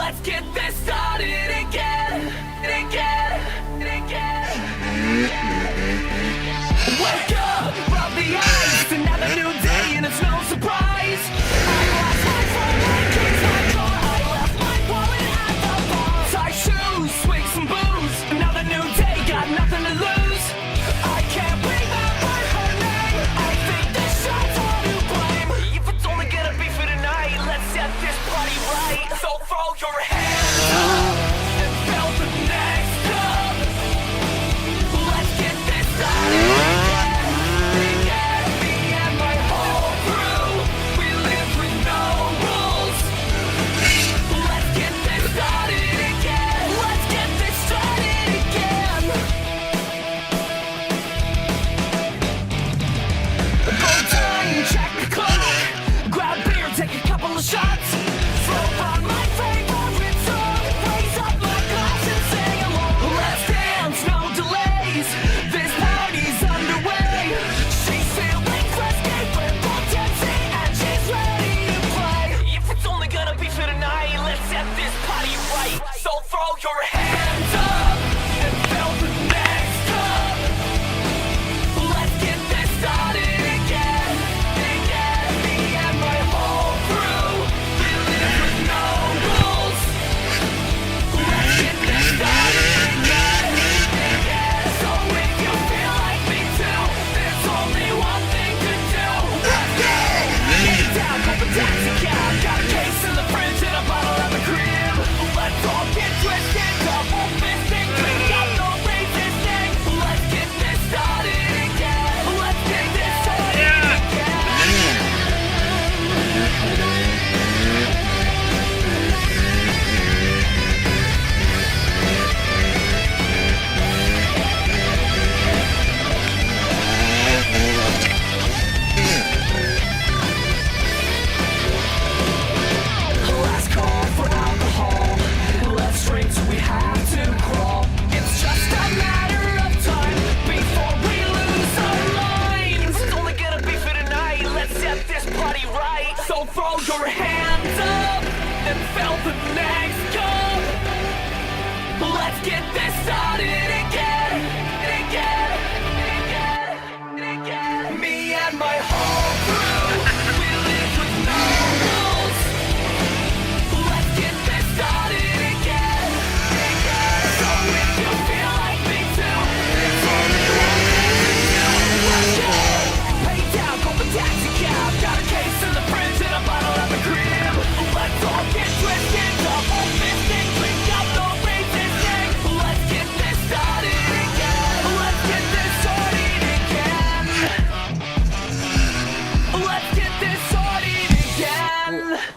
Let's get this started again, again, again. Wake up, rub the ice, another new day and it's no surprise. I lost my phone, my keys, my car, I left my wallet at the bar. Tie shoes, swig some booze, another new day, got nothing to lose. I can't remember her name, I think this shot's all to blame. If it's only gonna be for tonight, let's set this party right. So throw your hands up and fill the next cup. Let's get this started.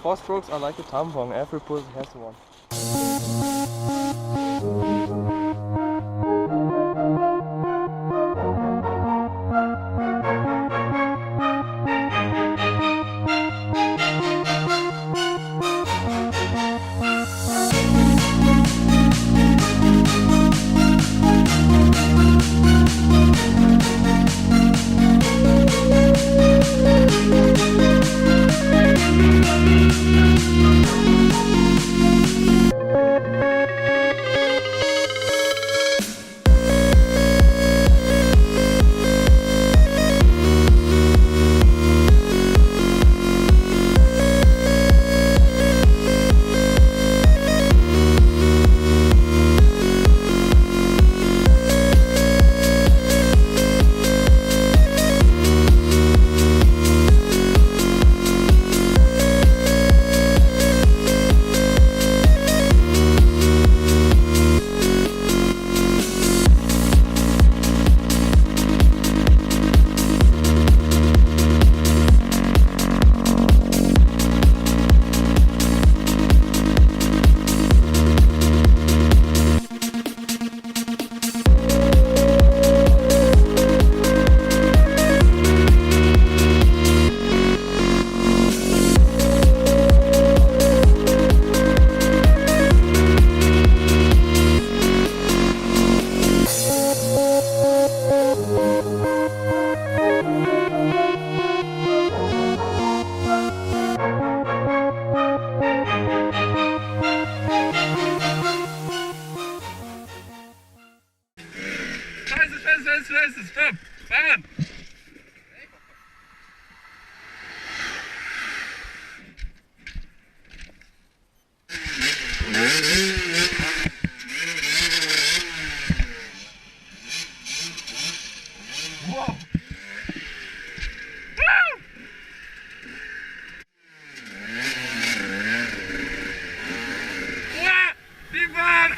Four strokes are like a tampon, every person has one. fast, stopp, fahren! Wow! Die Bahn!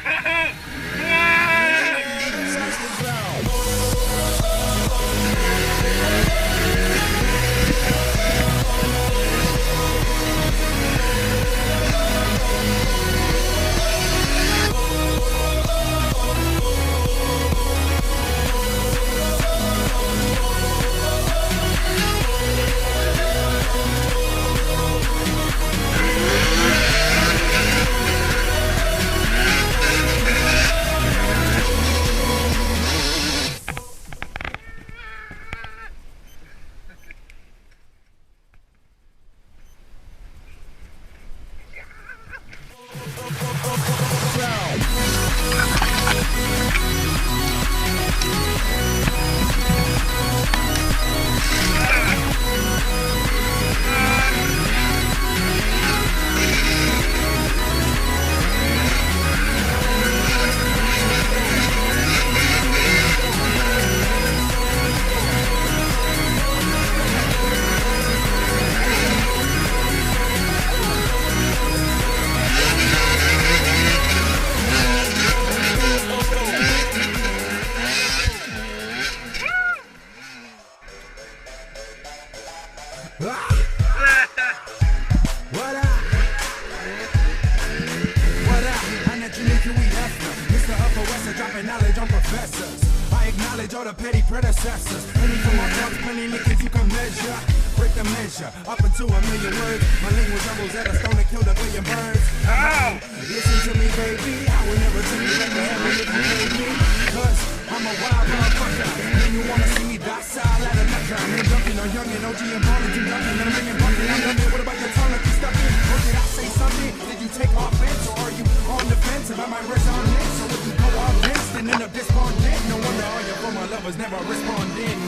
All the petty predecessors. Any from my thoughts, plenty niggas you can measure. Break the measure, up into a million words. My language rebels at a stone that killed a billion birds. Ow! Listen to me, baby. I will never tell you that you have me if you hate me. Cause I'm a wild motherfucker. And you wanna see me docile at a nut I'm jumping on young and OG and ballin', you ducking. And I'm ringing bucket. I'm ducking. What about your tongue like you stuck in? Or did I say something? Did you take offense? Or are you on the fence? If I might rest on it. So if you go offense, then end up despondent. No wonder all your former lovers never responding.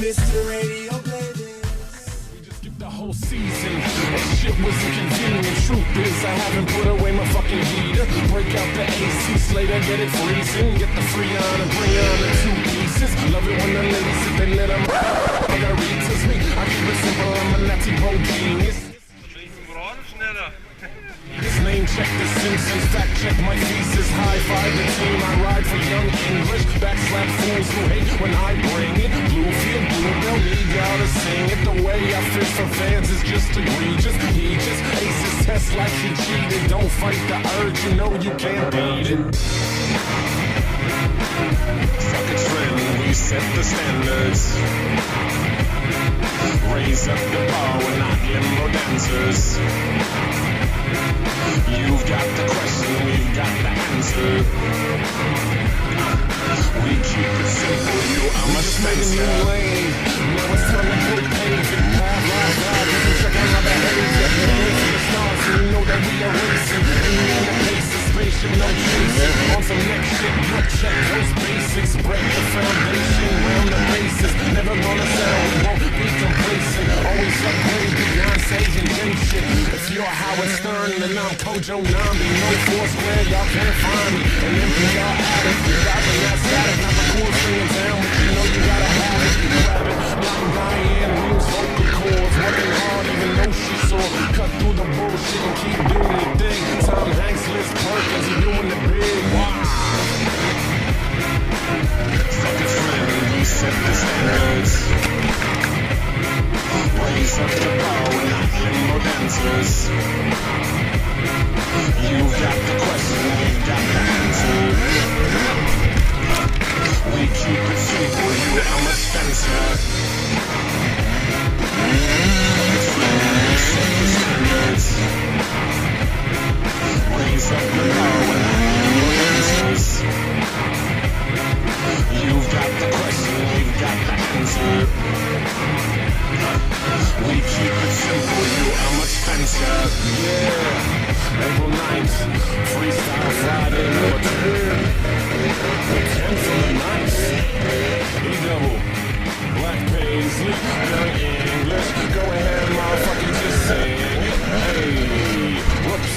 Mr. Radio, play this. We just skipped the whole season. That shit was inconvenient. Truth is, I haven't put away my fucking heater. Break out the AC Slater, get it freezing. Get the Freon and bring on the 2 pieces. Love it when the ladies sit, they let them. Margaritas me. I keep it simple, I'm a Nazi pro genius. His name check the Simpsons, fact check my thesis, high five the team I ride for young English, backslap fools who hate when I bring it, Bluefield, Bluebell, need y'all to sing it, the way I fish for fans is just egregious, he just aces tests like he cheated, don't fight the urge, you know you can't beat it. Fuck a trend, we set the standards, raise up the bar, we're not limbo dancers. You've got the question, we've got the answer. We keep it simple, you are my Spencer. Now it's time to put paving. You can check out my behavior. We're to the stars, so you know that we are racing. And we in the pace of spaceship, no chasing. On some next shit, gut check those basics. Break the foundation, round the bases. Never gonna settle, we won't be complacent. Always upgrade Beyonce and Jay shit. If you're Howard Stern, then I'm Kojo Nambi. No force where y'all can't find me. And if y'all addict, you got the last static. Not the cool thing in town, but you know you gotta have it. Grab it, like Diane Reeves, vocal cords. Working hard, even though she saw. Cut through the bullshit and keep doing your thing. Tom Hanks, Liz Perkins, you doing the big. Wow. Fuck a friend, we set the standards. Raise up the bar, we're not limbo dancers. You've got the question, we've got the answer. We keep it simple, you I'm a Spencer. Set the standards. Raise up the bar, we're not limbo dancers. You've got the question, we've got the answer. We keep it simple, you I'm a Spencer. Yeah, April 9th, Freestyle Friday, number 2. The 10th and the 9th. speak no English, go ahead, motherfucker, just sing. Hey, whoops.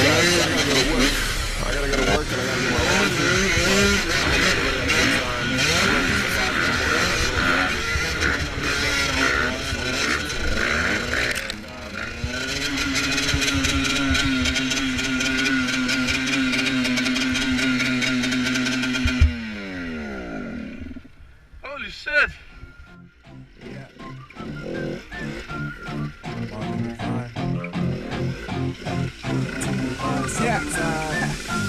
Guys, I gotta go to work. I gotta go to work and I gotta do my Holy shit!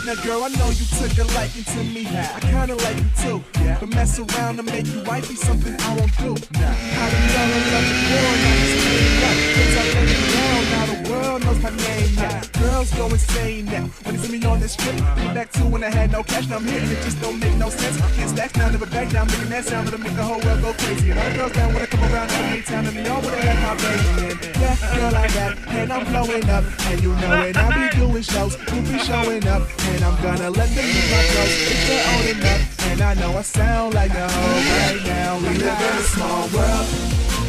Now girl, I know you took a liking to me. I kinda like you too. But mess around and make you wifey something I won't do. How the girl I love you born, I just made up. Since I let you down, now the world knows my name now. Girls go insane now. When they see me on this trip, get back to when I had no cash. Now I'm here and it just don't make no sense. Can't stack now, never back down, making that sound that'll make the whole world go crazy. And all the girls down when I come around every town and they all wanna have my baby. And yeah, girl, I got, and I'm blowing up. And you know it, I be doing shows, you be showing up. And I'm gonna let them use my clothes if they're old enough. And I know I sound like a hoe right now. We live in a small world,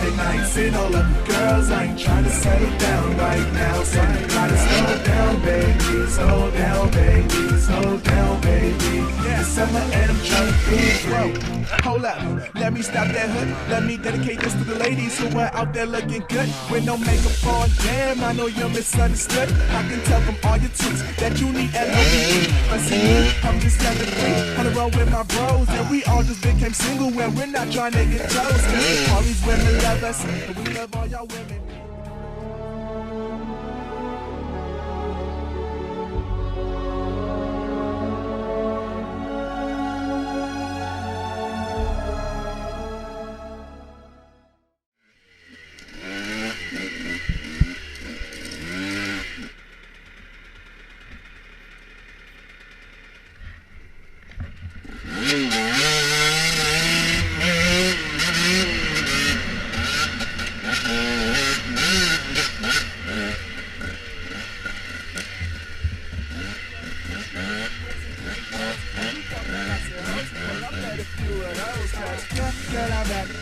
and I ain't seen all of the girls. I ain't trying to settle down right now. So you gotta slow down, baby. Slow down, baby. Slow down, baby. It's summer and I'm trying to be broke. Hold up, let me stop that hood. Let me dedicate this to the ladies who are out there looking good with no makeup on. Damn, I know you're misunderstood. I can tell from all your tweets that you need L-O-V-E. But see me, I'm just 7'3", on the road with my bros, and we all just became single when we're not trying to get close. Cause all these women love us, and we love all y'all women.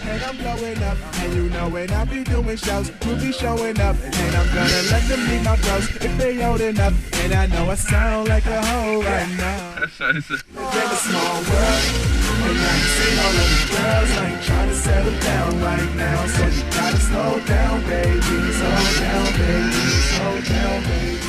And I'm blowing up, and you know when I be doing shows, we'll be showing up, and I'm gonna let them meet my bros if they old enough. And I know I sound like a hoe right now. Scheiße. We're a small world, and I ain't seen all of the girls. I ain't trying to settle down right now, so you gotta slow down, baby. Slow down, baby. Slow down, baby.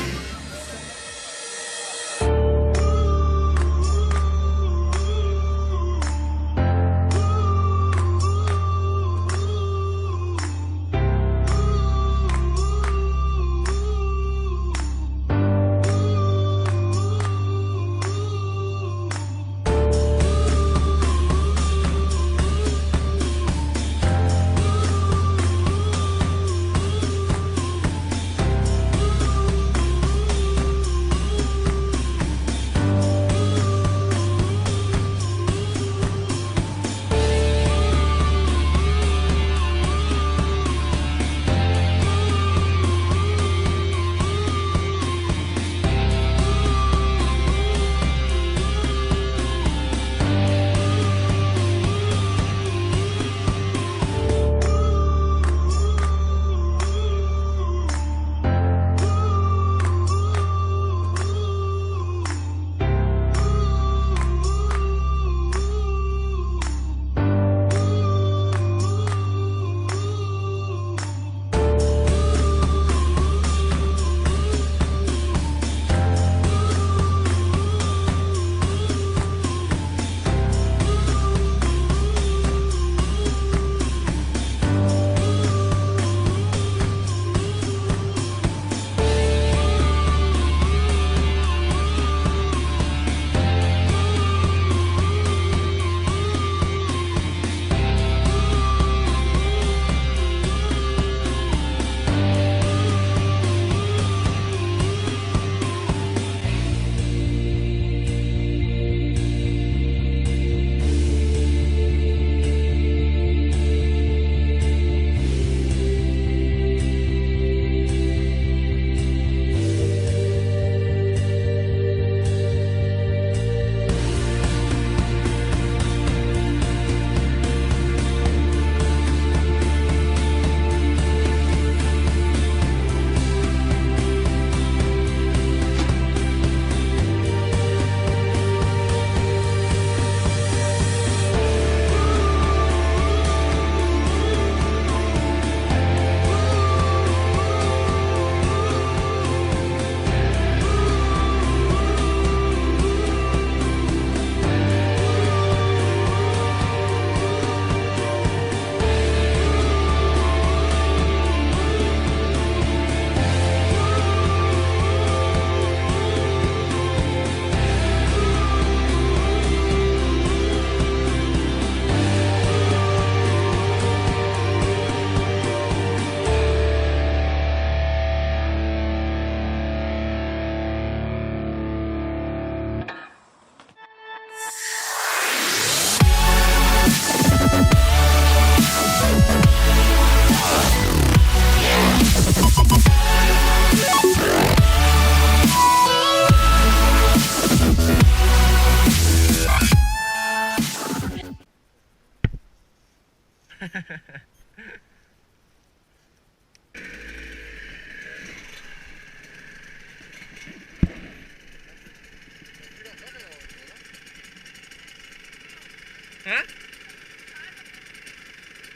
Hä?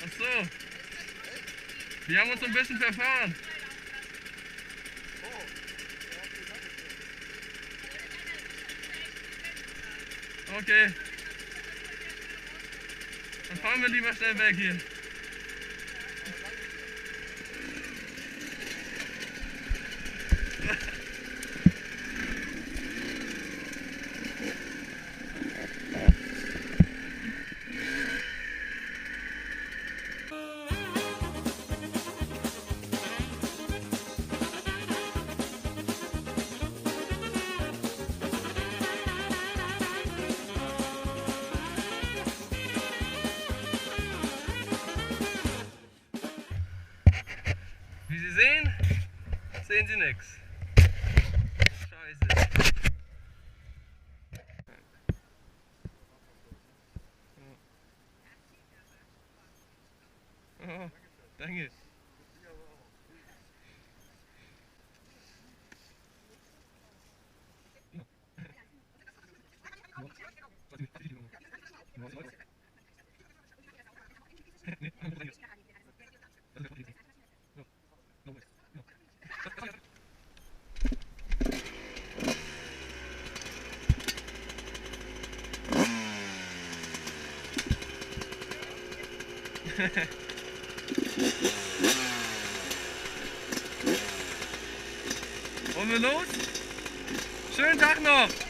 Ach so. Wir haben uns ein bisschen verfahren. Okay. Dann fahren wir lieber schnell weg hier. Wie Sie sehen, sehen Sie nichts. Scheiße. Oh, danke. Wollen wir los? Schönen Tag noch!